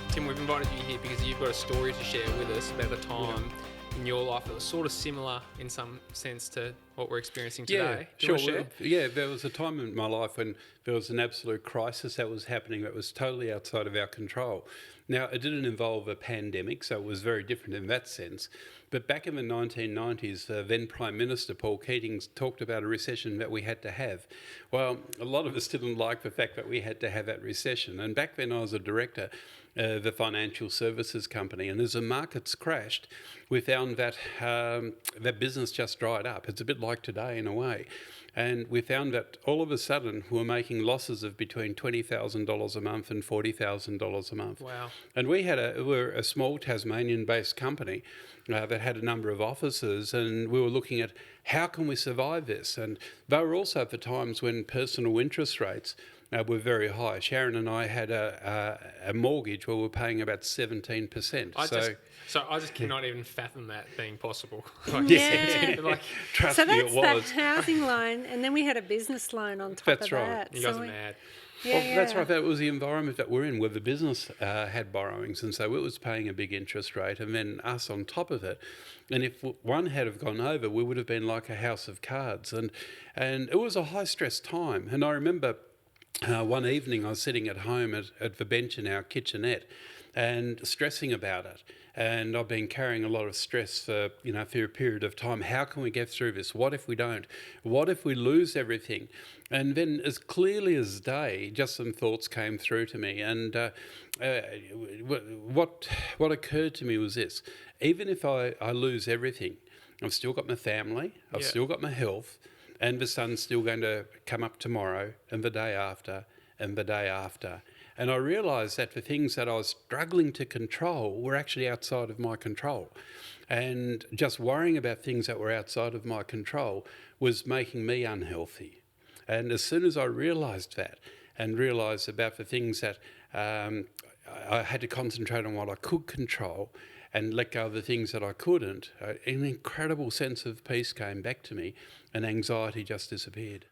Tim, we've invited you here because you've got a story to share with us about a time in your life that was sort of similar in some sense to what we're experiencing today. Do you want to share? Yeah, there was a time in my life when there was an absolute crisis that was happening that was totally outside of our control. Now, it didn't involve a pandemic, so it was very different in that sense. But back in the 1990s, then Prime Minister Paul Keating talked about a recession that we had to have. Well, a lot of us didn't like the fact that we had to have that recession. And back then I was a director of a financial services company, and as the markets crashed, we found that that business just dried up. It's a bit like today in a way. And we found that all of a sudden we were making losses of between $20,000 a month and $40,000 a month. Wow. And we're a small Tasmanian-based company that had a number of offices, and we were looking at how can we survive this. And they were also at the times when personal interest rates were very high. Sharon and I had a mortgage where we were paying about 17%. I just cannot even fathom that being possible. Yeah. Trust So me, that's it was. that housing loan, and then we had a business loan on top That's of right. that. You guys are mad. Yeah, That's right. That was the environment that we're in, where the business had borrowings, and so it was paying a big interest rate, and then us on top of it. And if one had have gone over, we would have been like a house of cards, and it was a high stress time. And I remember one evening I was sitting at home at the bench in our kitchenette, and stressing about it. And I've been carrying a lot of stress for a period of time. How can we get through this? What if we don't? What if we lose everything? And then, as clearly as day, just some thoughts came through to me. And what occurred to me was this: even if I lose everything, I've still got my family, I've still got my health, and the sun's still going to come up tomorrow, and the day after, and the day after. And I realised that the things that I was struggling to control were actually outside of my control. And just worrying about things that were outside of my control was making me unhealthy. And as soon as I realised that, and realised about the things that I had to concentrate on what I could control and let go of the things that I couldn't, an incredible sense of peace came back to me, and anxiety just disappeared.